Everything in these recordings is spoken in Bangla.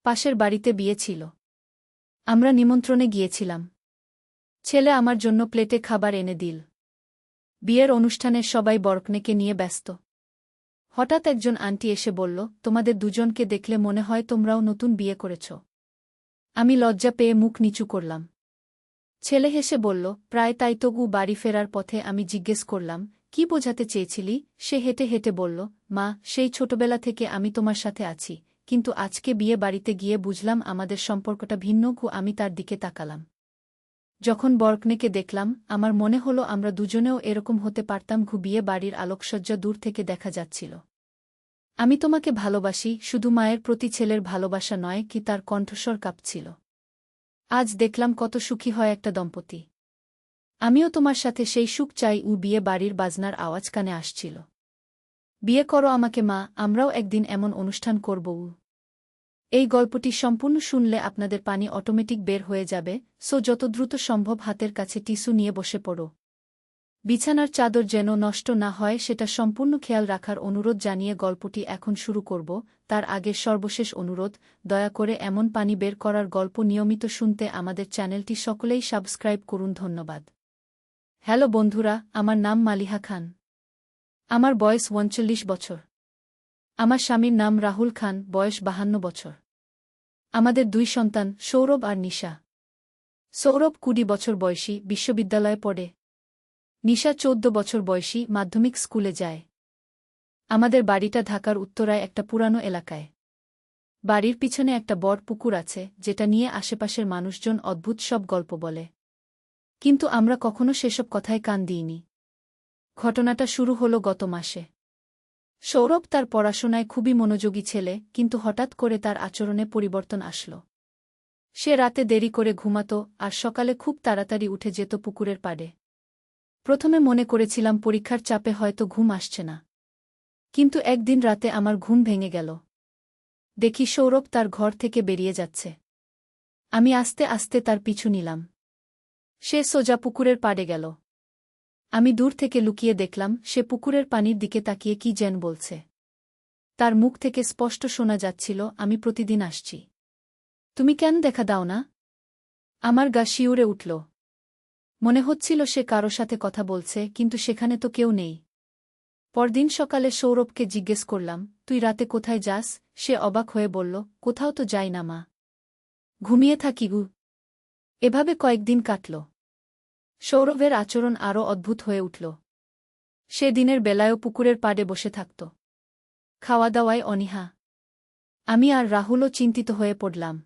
পাশের বাড়িতে বিয়ে ছিল। আমরা নিমন্ত্রণে গিয়েছিলাম। ছেলে আমার জন্য প্লেটে খাবার এনে দিল। বিয়ের অনুষ্ঠানে সবাই বরকনেকে নিয়ে ব্যস্ত। হঠাৎ একজন আন্টি এসে বলল, তোমাদের দুজনকে দেখলে মনে হয় তোমরাও নতুন বিয়ে করেছ। আমি লজ্জা পেয়ে মুখ নিচু করলাম। ছেলে হেসে বলল, প্রায় তাই তো। বাড়ি ফেরার পথে আমি জিজ্ঞেস করলাম, কি বোঝাতে চেয়েছিলি? সে হেঁটে হেঁটে বলল, মা, সেই ছোটবেলা থেকে আমি তোমার সাথে আছি, কিন্তু আজকে বিয়ে বাড়িতে গিয়ে বুঝলাম আমাদের সম্পর্কটা ভিন্ন। আমি তার দিকে তাকালাম। যখন বরকনেকে দেখলাম, আমার মনে হলো আমরা দুজনেও এরকম হতে পারতাম। বিয়ে বাড়ির আলোকসজ্জা দূর থেকে দেখা যাচ্ছিল। আমি তোমাকে ভালোবাসি, শুধু মায়ের প্রতি ছেলের ভালোবাসা নয়। কি তার কণ্ঠস্বর কাঁপছিল। আজ দেখলাম কত সুখী হয় একটা দম্পতি। আমিও তোমার সাথে সেই সুখ চাই। বিয়ে বাড়ির বাজনার আওয়াজ কানে আসছিল। বিয়ে করো আমাকে মা, আমরাও একদিন এমন অনুষ্ঠান করব। এই গল্পটি সম্পূর্ণ শুনলে আপনাদের পানি অটোমেটিক বের হয়ে যাবে, সো যত দ্রুত সম্ভব হাতের কাছে টিস্যু নিয়ে বসে পড়ো। বিছানার চাদর যেন নষ্ট না হয় সেটা সম্পূর্ণ খেয়াল রাখার অনুরোধ জানিয়ে গল্পটি এখন শুরু করব। তার আগে সর্বশেষ অনুরোধ, দয়া করে এমন পানি বের করার গল্প নিয়মিত শুনতে আমাদের চ্যানেলটি সকলেই সাবস্ক্রাইব করুন। ধন্যবাদ। হ্যালো বন্ধুরা, আমার নাম মালিহা খান। আমার বয়স 39 বছর। আমার স্বামীর নাম রাহুল খান, বয়স 52 বছর। আমাদের 2 সন্তান, সৌরভ আর নিশা। সৌরভ 20 বছর বয়সী, বিশ্ববিদ্যালয়ে পড়ে। নিশা 14 বছর বয়সী, মাধ্যমিক স্কুলে যায়। আমাদের বাড়িটা ঢাকার উত্তরায় একটা পুরানো এলাকায়। বাড়ির পিছনে একটা বড় পুকুর আছে, যেটা নিয়ে আশেপাশের মানুষজন অদ্ভুত সব গল্প বলে। কিন্তু আমরা কখনো সেসব কথায় কান দিইনি। ঘটনাটা শুরু হলো গত মাসে। সৌরভ তার পড়াশোনায় খুবই মনোযোগী ছেলে, কিন্তু হঠাৎ করে তার আচরণে পরিবর্তন আসল। সে রাতে দেরি করে ঘুমাত আর সকালে খুব তাড়াতাড়ি উঠে যেত পুকুরের পাড়ে। প্রথমে মনে করেছিলাম পরীক্ষার চাপে হয়তো ঘুম আসছে না। কিন্তু একদিন রাতে আমার ঘুম ভেঙে গেল। দেখি সৌরভ তার ঘর থেকে বেরিয়ে যাচ্ছে। আমি আস্তে আস্তে তার পিছু নিলাম। সে সোজা পুকুরের পাড়ে গেল। আমি দূর থেকে লুকিয়ে দেখলাম সে পুকুরের পানির দিকে তাকিয়ে কি যেন বলছে। তার মুখ থেকে স্পষ্ট শোনা যাচ্ছিল, আমি প্রতিদিন আসছি। তুমি কেন দেখা দাও না? আমার গা শিউরে উঠল। মনে হচ্ছিল সে কারো সাথে কথা বলছে, কিন্তু সেখানে তো কেউ নেই। পরদিন সকালে সৌরভকে জিজ্ঞেস করলাম, তুই রাতে কোথায় যাস? সে অবাক হয়ে বলল, কোথাও তো যাই না মা, ঘুমিয়ে থাকি। এভাবে কয়েকদিন কাটল। সৌরভের আচরণ আরও অদ্ভুত হয়ে উঠল। সে দিনের বেলায়ও পুকুরের পাড়ে বসে থাকত। খাওয়া দাওয়ায় অনীহা। আমি আর রাহুলও চিন্তিত হয়ে পড়লাম।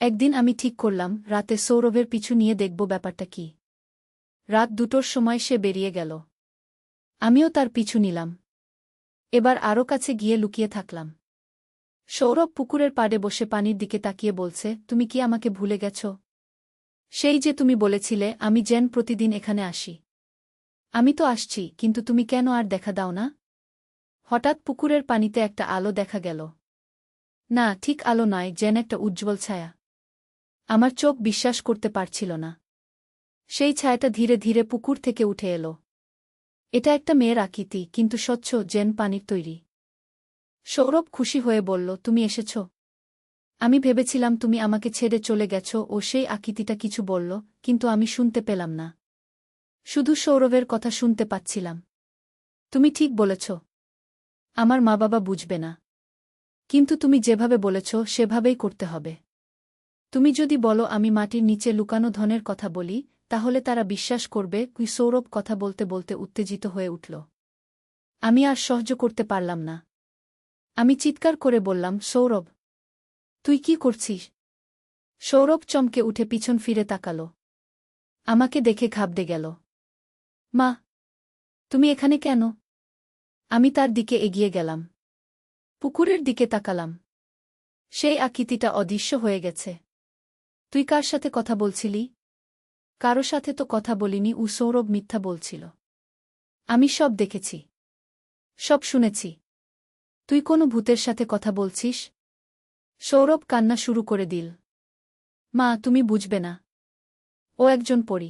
একদিন আমি ঠিক করলাম, রাতে সৌরভের পিছু নিয়ে দেখব ব্যাপারটা কি। রাত 2টোর সময় সে বেরিয়ে গেল। আমিও তার পিছু নিলাম। এবার আরও কাছে গিয়ে লুকিয়ে থাকলাম। সৌরভ পুকুরের পাড়ে বসে পানির দিকে তাকিয়ে বলছে, তুমি কি আমাকে ভুলে গেছ? সেই যে তুমি বলেছিলে আমি যেন প্রতিদিন এখানে আসি। আমি তো আসছি, কিন্তু তুমি কেন আর দেখা দাও না? হঠাৎ পুকুরের পানিতে একটা আলো দেখা গেল। না, ঠিক আলো নয়, যেন একটা উজ্জ্বল ছায়া। আমার চোখ বিশ্বাস করতে পারছিল না। সেই ছায়াটা ধীরে ধীরে পুকুর থেকে উঠে এলো। এটা একটা মেয়ের আকৃতি, কিন্তু স্বচ্ছ, যেন পানির তৈরি। সৌরভ খুশি হয়ে বলল, তুমি এসেছ। আমি ভেবেছিলাম তুমি আমাকে ছেড়ে চলে গেছ। ও সেই আকৃতিটা কিছু বলল, কিন্তু আমি শুনতে পেলাম না। শুধু সৌরভের কথা শুনতে পাচ্ছিলাম। তুমি ঠিক বলেছ। আমার মা বাবা বুঝবে না। কিন্তু তুমি যেভাবে বলেছ সেভাবেই করতে হবে। তুমি যদি বলো আমি মাটির নিচে লুকানো ধনের কথা বলি, তাহলে তারা বিশ্বাস করবে। সৌরভ কথা বলতে বলতে উত্তেজিত হয়ে উঠল। আমি আর সহ্য করতে পারলাম না। আমি চিৎকার করে বললাম, সৌরভ, তুই কি করছিস? সৌরভ চমকে উঠে পিছন ফিরে তাকাল। আমাকে দেখে ঘাবড়ে গেল। মা, তুমি এখানে কেন? আমি তার দিকে এগিয়ে গেলাম। পুকুরের দিকে তাকালাম। সেই আকৃতিটা অদৃশ্য হয়ে গেছে। তুই কার সাথে কথা বলছিলি? কারো সাথে তো কথা বলিনি। সৌরভ মিথ্যা বলছিল। আমি সব দেখেছি, সব শুনেছি। তুই কোনো ভূতের সাথে কথা বলছিস? সৌরভ কান্না শুরু করে দিল। মা, তুমি বুঝবে না। ও একজন পরী।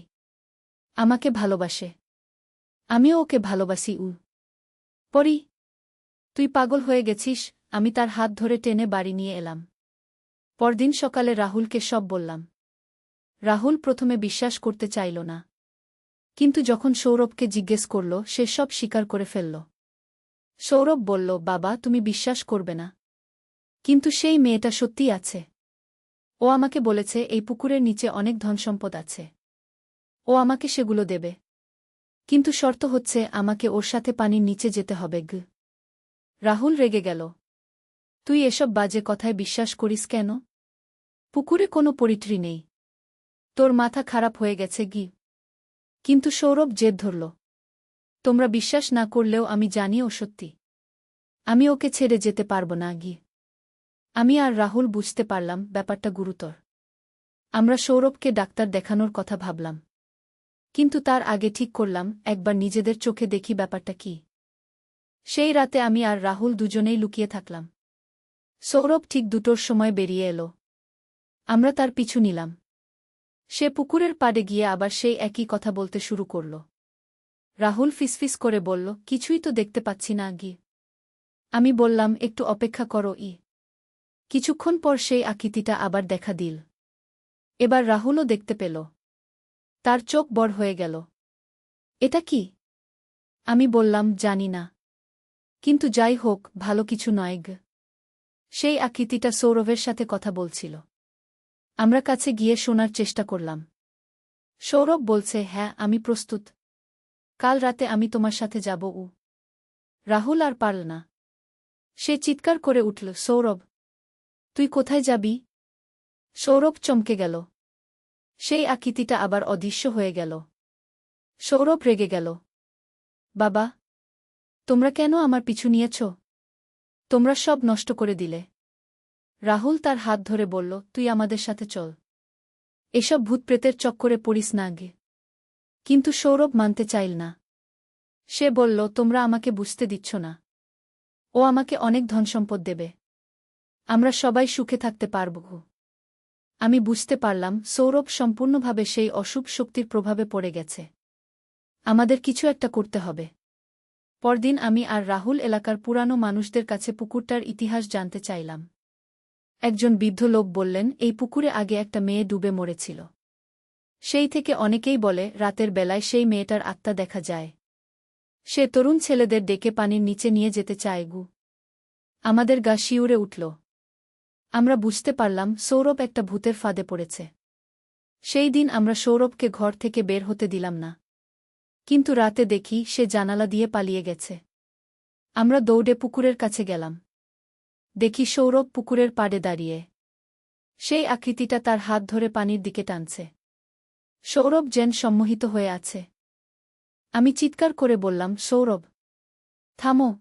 আমাকে ভালোবাসে। আমিও ওকে ভালোবাসি। পরী? তুই পাগল হয়ে গেছিস। আমি তার হাত ধরে টেনে বাড়ি নিয়ে এলাম। পরদিন সকালে রাহুলকে সব বললাম। রাহুল প্রথমে বিশ্বাস করতে চাইল না। কিন্তু যখন সৌরভকে জিজ্ঞেস করল সে সব স্বীকার করে ফেলল। সৌরভ বলল, বাবা তুমি বিশ্বাস করবে না, কিন্তু সেই মেয়েটা সত্যিই আছে। ও আমাকে বলেছে এই পুকুরের নিচে অনেক ধনসম্পদ আছে। ও আমাকে সেগুলো দেবে, কিন্তু শর্ত হচ্ছে আমাকে ওর সাথে পানির নিচে যেতে হবে। রাহুল রেগে গেল। তুই এসব বাজে কথায় বিশ্বাস করিস কেন? পুকুরে কোনো পরিত্রী নেই। তোর মাথা খারাপ হয়ে গেছে কিন্তু সৌরভ জেদ ধরল। তোমরা বিশ্বাস না করলেও আমি জানি ও সত্যি। আমি ওকে ছেড়ে যেতে পারব না আমি আর রাহুল বুঝতে পারলাম ব্যাপারটা গুরুতর। আমরা সৌরভকে ডাক্তার দেখানোর কথা ভাবলাম, কিন্তু তার আগে ঠিক করলাম একবার নিজেদের চোখে দেখি ব্যাপারটা কি। সেই রাতে আমি আর রাহুল দুজনেই লুকিয়ে থাকলাম। সৌরভ ঠিক 2টোর সময় বেরিয়ে এলো। আমরা তার পিছু নিলাম। সে পুকুরের পাড়ে গিয়ে আবার সেই একই কথা বলতে শুরু করল। রাহুল ফিসফিস করে বলল, কিছুই তো দেখতে পাচ্ছি না আমি বললাম, একটু অপেক্ষা করো কিছুক্ষণ পর সেই আকৃতিটা আবার দেখা দিল। এবার রাহুলও দেখতে পেল। তার চোখ বড় হয়ে গেল। এটা কি? আমি বললাম, জানি না, কিন্তু যাই হোক ভালো কিছু নয় সেই আকৃতিটা সৌরভের সাথে কথা বলছিল। আমরা কাছে গিয়ে শোনার চেষ্টা করলাম। সৌরভ বলছে, হ্যাঁ আমি প্রস্তুত। কাল রাতে আমি তোমার সাথে যাব। রাহুল আর পারল না। সে চিৎকার করে উঠল, সৌরভ তুই কোথায় যাবি? সৌরভ চমকে গেল। সেই আকৃতিটা আবার অদৃশ্য হয়ে গেল। সৌরভ রেগে গেল। বাবা, তোমরা কেন আমার পিছু নিয়েছ? তোমরা সব নষ্ট করে দিলে। রাহুল তার হাত ধরে বলল, তুই আমাদের সাথে চল। এসব ভূতপ্রেতের চক্করে পড়িস না কিন্তু সৌরভ মানতে চাইল না। সে বলল, তোমরা আমাকে বুঝতে দিচ্ছ না। ও আমাকে অনেক ধনসম্পদ দেবে। আমরা সবাই সুখে থাকতে পারব। আমি বুঝতে পারলাম সৌরভ সম্পূর্ণভাবে সেই অশুভ শক্তির প্রভাবে পড়ে গেছে। আমাদের কিছু একটা করতে হবে। পরদিন আমি আর রাহুল এলাকার পুরানো মানুষদের কাছে পুকুরটার ইতিহাস জানতে চাইলাম। একজন বৃদ্ধ লোক বললেন, এই পুকুরে আগে একটা মেয়ে ডুবে মরেছিল। সেই থেকে অনেকেই বলে রাতের বেলায় সেই মেয়েটার আত্মা দেখা যায়। সে তরুণ ছেলেদের ডেকে পানির নিচে নিয়ে যেতে চায় আমাদের গা শিউরে উঠল। আমরা বুঝতে পারলাম সৌরভ একটা ভূতের ফাঁদে পড়েছে। সেই দিন আমরা সৌরভকে ঘর থেকে বের হতে দিলাম না। কিন্তু রাতে দেখি সে জানালা দিয়ে পালিয়ে গেছে। আমরা দৌড়ে পুকুরের কাছে গেলাম। দেখি সৌরভ পুকুরের পাড়ে দাঁড়িয়ে। সেই আকৃতিটা তার হাত ধরে পানির দিকে টানছে। সৌরভ যেন সম্মোহিত হয়ে আছে। আমি চিৎকার করে বললাম, সৌরভ থামো।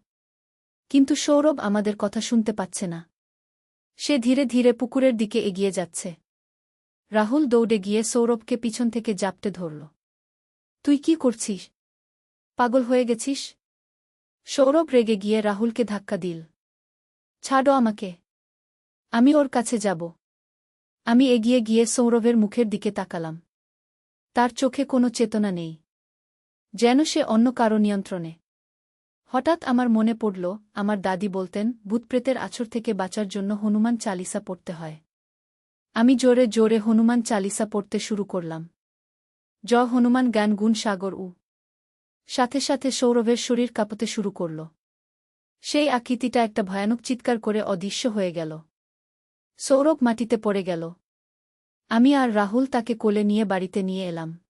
কিন্তু সৌরভ আমাদের কথা শুনতে পাচ্ছে না। সে ধীরে ধীরে পুকুরের দিকে এগিয়ে যাচ্ছে। রাহুল দৌড়ে গিয়ে সৌরভকে পিছন থেকে জাপটে ধরল। তুই কি করছিস? পাগল হয়ে গেছিস? সৌরভ রেগে গিয়ে রাহুলকে ধাক্কা দিল। ছাড়ো আমাকে, আমি ওর কাছে যাব। আমি এগিয়ে গিয়ে সৌরভের মুখের দিকে তাকালাম। তার চোখে কোনো চেতনা নেই, যেন সে অন্য কারো নিয়ন্ত্রণে। হঠাৎ আমার মনে পড়ল, আমার দাদি বলতেন ভূতপ্রেতের আছর থেকে বাঁচার জন্য হনুমান চালিসা পড়তে হয়। আমি জোরে জোরে হনুমান চালিসা পড়তে শুরু করলাম। হনুমান জ্ঞান গুণ সাগর সাথে সাথে সৌরভের শরীর কাঁপতে শুরু করল। সেই আকৃতিটা একটা ভয়ানক চিৎকার করে অদৃশ্য হয়ে গেল। সৌরভ মাটিতে পড়ে গেল। আমি আর রাহুল তাকে কোলে নিয়ে বাড়িতে নিয়ে এলাম।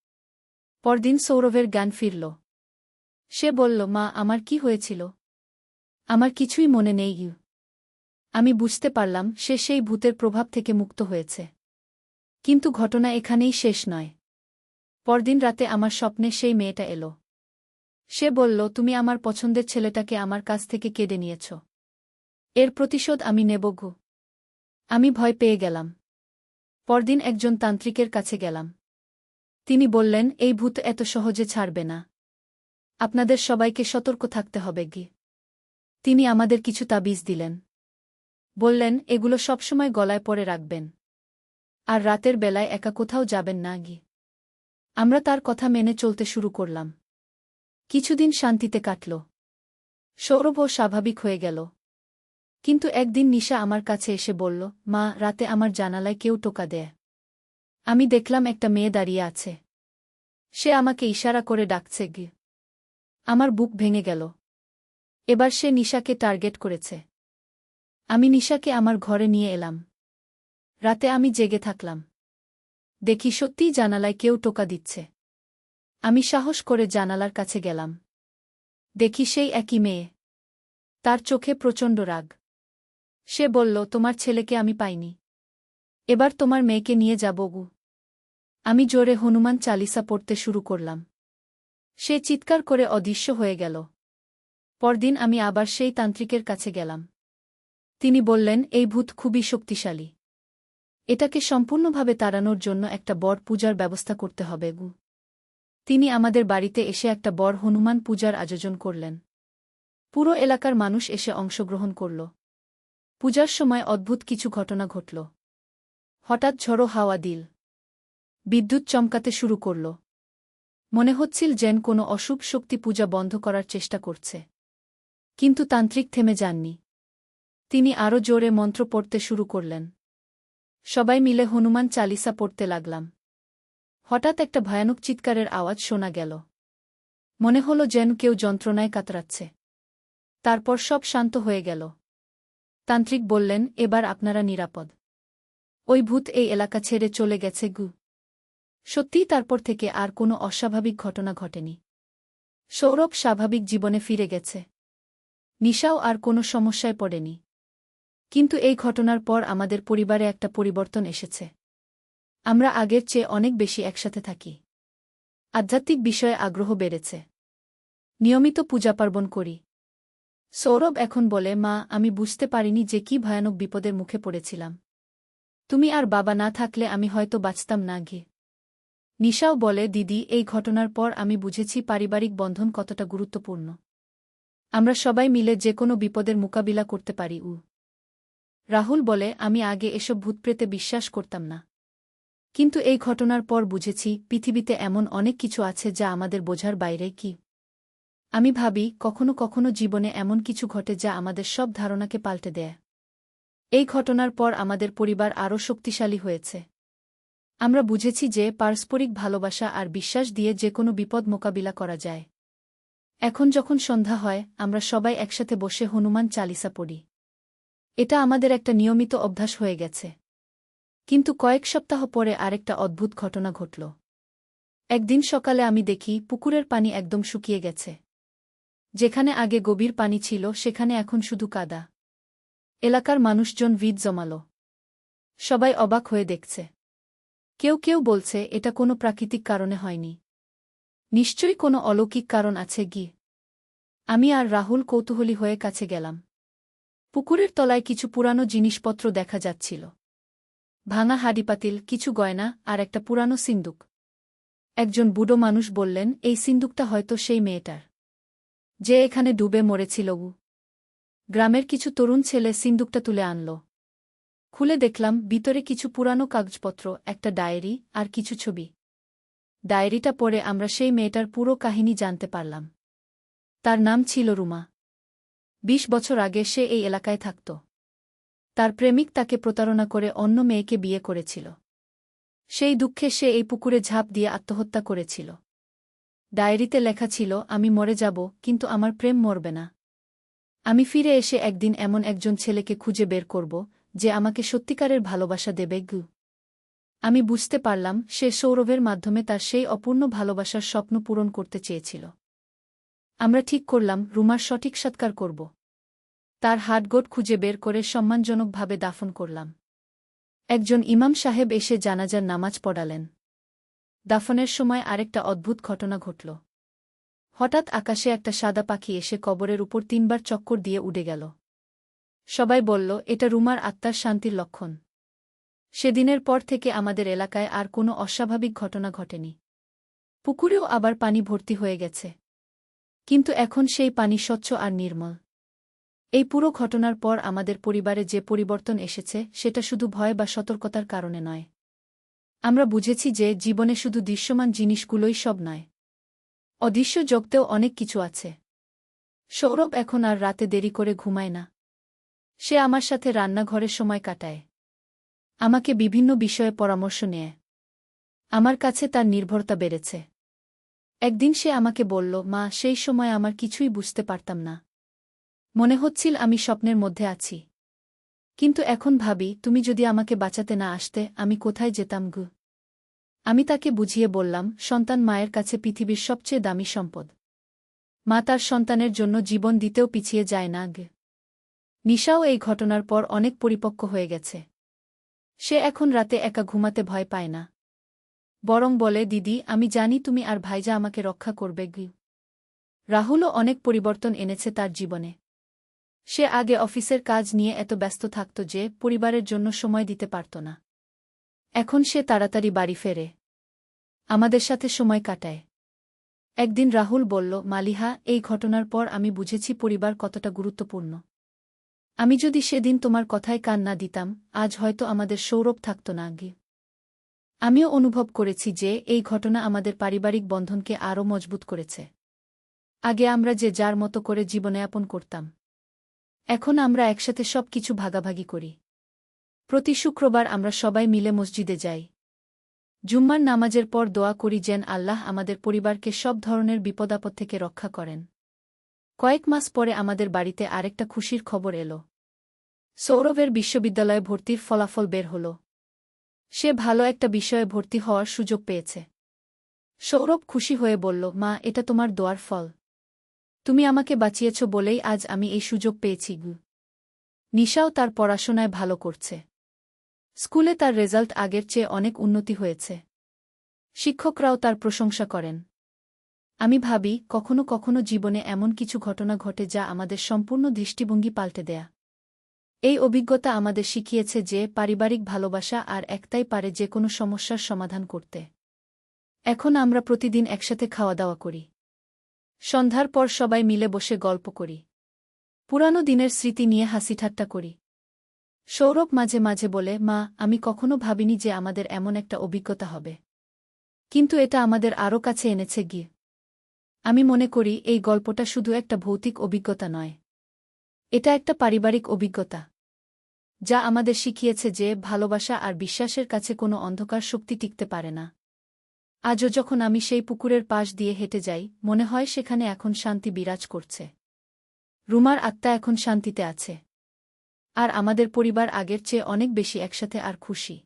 পরদিন সৌরভের জ্ঞান ফিরল। সে বলল, মা আমার কি হয়েছিল? আমার কিছুই মনে নেই আমি বুঝতে পারলাম সে সেই ভূতের প্রভাব থেকে মুক্ত হয়েছে। কিন্তু ঘটনা এখানেই শেষ নয়। পরদিন রাতে আমার স্বপ্নে সেই মেয়েটা এলো। সে বলল, তুমি আমার পছন্দের ছেলেটাকে আমার কাছ থেকে কেড়ে নিয়েছ। এর প্রতিশোধ আমি নেব আমি ভয় পেয়ে গেলাম। পরদিন একজন তান্ত্রিকের কাছে গেলাম। তিনি বললেন, এই ভূত এত সহজে ছাড়বে না। আপনাদের সবাইকে সতর্ক থাকতে হবে তিনি আমাদের কিছু তাবিজ দিলেন। বললেন, এগুলো সবসময় গলায় পরে রাখবেন। আর রাতের বেলায় একা কোথাও যাবেন না আমরা তার কথা মেনে চলতে শুরু করলাম। কিছুদিন শান্তিতে কাটল। সৌরভও স্বাভাবিক হয়ে গেল। কিন্তু একদিন নিশা আমার কাছে এসে বলল, মা, রাতে আমার জানালায় কেউ টোকা দেয়। আমি দেখলাম একটা মেয়ে দাঁড়িয়ে আছে। সে আমাকে ইশারা করে ডাকছে গি। আমার বুক ভেঙে গেল। এবার সে নিশাকে টার্গেট করেছে। আমি নিশাকে আমার ঘরে নিয়ে এলাম। রাতে আমি জেগে থাকলাম। দেখি সত্যিই জানালায় কেউ টোকা দিচ্ছে। আমি সাহস করে জানালার কাছে গেলাম। দেখি সেই একই মেয়ে। তার চোখে প্রচণ্ড রাগ। সে বলল, তোমার ছেলেকে আমি পাইনি। এবার তোমার মেয়েকে নিয়ে যাব গু। আমি জোরে হনুমান চালিসা পড়তে শুরু করলাম। সে চিৎকার করে অদৃশ্য হয়ে গেল। পরদিন আমি আবার সেই তান্ত্রিকের কাছে গেলাম। তিনি বললেন, এই ভূত খুবই শক্তিশালী। এটাকে সম্পূর্ণভাবে তাড়ানোর জন্য একটা বড় পূজার ব্যবস্থা করতে হবে গু। তিনি আমাদের বাড়িতে এসে একটা বড় হনুমান পূজার আয়োজন করলেন। পুরো এলাকার মানুষ এসে অংশগ্রহণ করল। পূজার সময় অদ্ভুত কিছু ঘটনা ঘটল। হঠাৎ ঝড়ো হাওয়া দিল। বিদ্যুৎ চমকাতে শুরু করল। মনে হচ্ছিল যেন কোনো অশুভ শক্তি পূজা বন্ধ করার চেষ্টা করছে। কিন্তু তান্ত্রিক থেমে যাননি। তিনি আরও জোরে মন্ত্র পড়তে শুরু করলেন। সবাই মিলে হনুমান চালিসা পড়তে লাগলাম। হঠাৎ একটা ভয়ানক চিৎকারের আওয়াজ শোনা গেল। মনে হল যেন কেউ যন্ত্রণায় কাতরাচ্ছে। তারপর সব শান্ত হয়ে গেল। তান্ত্রিক বললেন, এবার আপনারা নিরাপদ। ওই ভূত এই এলাকা ছেড়ে চলে গেছে গু। সত্যিই তারপর থেকে আর কোনো অস্বাভাবিক ঘটনা ঘটেনি। সৌরভ স্বাভাবিক জীবনে ফিরে গেছে। নিশাও আর কোনো সমস্যায় পড়েনি। কিন্তু এই ঘটনার পর আমাদের পরিবারে একটা পরিবর্তন এসেছে। আমরা আগের চেয়ে অনেক বেশি একসাথে থাকি। আধ্যাত্মিক বিষয়ে আগ্রহ বেড়েছে। নিয়মিত পূজাপার্বণ করি। সৌরভ এখন বলে, মা, আমি বুঝতে পারিনি যে কি ভয়ানক বিপদের মুখে পড়েছিলাম। তুমি আর বাবা না থাকলে আমি হয়তো বাঁচতাম না গে। নিশাও বলে, দিদি, এই ঘটনার পর আমি বুঝেছি পারিবারিক বন্ধন কতটা গুরুত্বপূর্ণ। আমরা সবাই মিলে যে কোনো বিপদের মোকাবিলা করতে পারি। রাহুল বলে, আমি আগে এসব ভূতপ্রেতে বিশ্বাস করতাম না। কিন্তু এই ঘটনার পর বুঝেছি পৃথিবীতে এমন অনেক কিছু আছে যা আমাদের বোঝার বাইরে কি। আমি ভাবি, কখনো কখনো জীবনে এমন কিছু ঘটে যা আমাদের সব ধারণাকে পাল্টে দেয়। এই ঘটনার পর আমাদের পরিবার আরও শক্তিশালী হয়েছে। আমরা বুঝেছি যে পারস্পরিক ভালোবাসা আর বিশ্বাস দিয়ে যে কোনো বিপদ মোকাবিলা করা যায়। এখন যখন সন্ধ্যা হয়, আমরা সবাই একসাথে বসে হনুমান চালিসা পড়ি। এটা আমাদের একটা নিয়মিত অভ্যাস হয়ে গেছে। কিন্তু কয়েক সপ্তাহ পরে আরেকটা অদ্ভুত ঘটনা ঘটল। একদিন সকালে আমি দেখি পুকুরের পানি একদম শুকিয়ে গেছে। যেখানে আগে গভীর পানি ছিল সেখানে এখন শুধু কাদা। এলাকার মানুষজন ভিড় জমাল। সবাই অবাক হয়ে দেখছে। কেউ কেউ বলছে এটা কোনো প্রাকৃতিক কারণে হয়নি। নিশ্চয়ই কোনো অলৌকিক কারণ আছে গি। আমি আর রাহুল কৌতূহলী হয়ে কাছে গেলাম। পুকুরের তলায় কিছু পুরানো জিনিসপত্র দেখা যাচ্ছিল। ভাঙা হাঁড়িপাতিল, কিছু গয়না আর একটা পুরানো সিন্দুক। একজন বুড়ো মানুষ বললেন, এই সিন্দুকটা হয়তো সেই মেয়েটার, যে এখানে ডুবে মরেছিল। গ্রামের কিছু তরুণ ছেলে সিন্দুকটা তুলে আনল। খুলে দেখলাম ভিতরে কিছু পুরানো কাগজপত্র, একটা ডায়েরি আর কিছু ছবি। ডায়েরিটা পড়ে আমরা সেই মেয়েটার পুরো কাহিনী জানতে পারলাম। তার নাম ছিল রুমা। ২০ বছর আগে সে এই এলাকায় থাকত। তার প্রেমিক তাকে প্রতারণা করে অন্য মেয়েকে বিয়ে করেছিল। সেই দুঃখে সে এই পুকুরে ঝাঁপ দিয়ে আত্মহত্যা করেছিল। ডায়েরিতে লেখা ছিল, আমি মরে যাব, কিন্তু আমার প্রেম মরবে না। আমি ফিরে এসে একদিন এমন একজন ছেলেকে খুঁজে বের করব, যে আমাকে সত্যিকারের ভালোবাসা দেবে গু। আমি বুঝতে পারলাম সে সৌরভের মাধ্যমে তার সেই অপূর্ণ ভালোবাসার স্বপ্ন পূরণ করতে চেয়েছিল। আমরা ঠিক করলাম রুমার সঠিক সৎকার করব। তার হাড়গোড় খুঁজে বের করে সম্মানজনকভাবে দাফন করলাম। একজন ইমাম সাহেব এসে জানাজার নামাজ পড়ালেন। দাফনের সময় আরেকটা অদ্ভুত ঘটনা ঘটল। হঠাৎ আকাশে একটা সাদা পাখি এসে কবরের উপর ৩ বার চক্কর দিয়ে উড়ে গেল। সবাই বলল, এটা রুমার আত্মার শান্তির লক্ষণ। সেদিনের পর থেকে আমাদের এলাকায় আর কোনো অস্বাভাবিক ঘটনা ঘটেনি। পুকুরেও আবার পানি ভর্তি হয়ে গেছে। কিন্তু এখন সেই পানি স্বচ্ছ আর নির্মল। এই পুরো ঘটনার পর আমাদের পরিবারে যে পরিবর্তন এসেছে সেটা শুধু ভয় বা সতর্কতার কারণে নয়। আমরা বুঝেছি যে জীবনে শুধু দৃশ্যমান জিনিসগুলোই সব নয়। অদৃশ্য জগতেও অনেক কিছু আছে। সৌরভ এখন আর রাতে দেরি করে ঘুমায় না। সে আমার সাথে রান্নাঘরে সময় কাটায়, আমাকে বিভিন্ন বিষয়ে পরামর্শ নেয়। আমার কাছে তার নির্ভরতা বেড়েছে। একদিন সে আমাকে বলল, মা, সেই সময় আমার কিছুই বুঝতে পারতাম না। মনে হচ্ছিল আমি স্বপ্নের মধ্যে আছি। কিন্তু এখন ভাবি, তুমি যদি আমাকে বাঁচাতে না আসতে, আমি কোথায় যেতাম গু? আমি তাকে বুঝিয়ে বললাম, সন্তান মায়ের কাছে পৃথিবীর সবচেয়ে দামি সম্পদ। মা তার সন্তানের জন্য জীবন দিতেও পিছিয়ে যায় না গে। নিশাও এই ঘটনার পর অনেক পরিপক্ক হয়ে গেছে। সে এখন রাতে একা ঘুমাতে ভয় পায় না, বরং বলে, দিদি, আমি জানি তুমি আর ভাইজা আমাকে রক্ষা করবে গি। রাহুলও অনেক পরিবর্তন এনেছে তার জীবনে। সে আগে অফিসের কাজ নিয়ে এত ব্যস্ত থাকত যে পরিবারের জন্য সময় দিতে পারত না। এখন সে তাড়াতাড়ি বাড়ি ফেরে, আমাদের সাথে সময় কাটায়। একদিন রাহুল বলল, মালিহা, এই ঘটনার পর আমি বুঝেছি পরিবার কতটা গুরুত্বপূর্ণ। আমি যদি সেদিন তোমার কথায় কান না দিতাম, আজ হয়তো আমাদের সৌরভ থাকত না গি। আমিও অনুভব করেছি যে এই ঘটনা আমাদের পারিবারিক বন্ধনকে আরও মজবুত করেছে। আগে আমরা যে যার মতো করে জীবনযাপন করতাম, এখন আমরা একসাথে সব কিছু ভাগাভাগি করি। প্রতি শুক্রবার আমরা সবাই মিলে মসজিদে যাই। জুম্মার নামাজের পর দোয়া করি যেন আল্লাহ আমাদের পরিবারকে সব ধরনের বিপদাপদ থেকে রক্ষা করেন। কয়েক মাস পরে আমাদের বাড়িতে আরেকটা খুশির খবর এলো। সৌরভের বিশ্ববিদ্যালয়ে ভর্তির ফলাফল বের হল। সে ভালো একটা বিষয়ে ভর্তি হওয়ার সুযোগ পেয়েছে। সৌরভ খুশি হয়ে বলল, মা, এটা তোমার দোয়ার ফল। তুমি আমাকে বাঁচিয়েছ বলেই আজ আমি এই সুযোগ পেয়েছি গু। নিশাও তার পড়াশোনায় ভালো করছে। স্কুলে তার রেজাল্ট আগের চেয়ে অনেক উন্নতি হয়েছে। শিক্ষকরাও তার প্রশংসা করেন। আমি ভাবি, কখনো কখনো জীবনে এমন কিছু ঘটনা ঘটে যা আমাদের সম্পূর্ণ দৃষ্টিভঙ্গি পাল্টে দেয়া। এই অভিজ্ঞতা আমাদের শিখিয়েছে যে পারিবারিক ভালোবাসা আর একটাই পারে যে কোনো সমস্যার সমাধান করতে। এখন আমরা প্রতিদিন একসাথে খাওয়া দাওয়া করি। সন্ধ্যার পর সবাই মিলে বসে গল্প করি। পুরানো দিনের স্মৃতি নিয়ে হাসিঠাট্টা করি। সৌরভ মাঝে মাঝে বলে, মা, আমি কখনো ভাবিনি যে আমাদের এমন একটা অভিজ্ঞতা হবে। কিন্তু এটা আমাদের আরও কাছে এনেছে গিয়ে। আমি মনে করি এই গল্পটা শুধু একটা ভৌতিক অভিজ্ঞতা নয়। এটা একটা পারিবারিক অভিজ্ঞতা, যা আমাদের শিখিয়েছে যে ভালোবাসা আর বিশ্বাসের কাছে কোনো অন্ধকার শক্তি টিকতে পারে না। আজও যখন আমি সেই পুকুরের পাশ দিয়ে হেঁটে যাই, মনে হয় সেখানে এখন শান্তি বিরাজ করছে। রুমার আত্মা এখন শান্তিতে আছে। আর আমাদের পরিবার আগের চেয়ে অনেক বেশি একসাথে আর খুশি।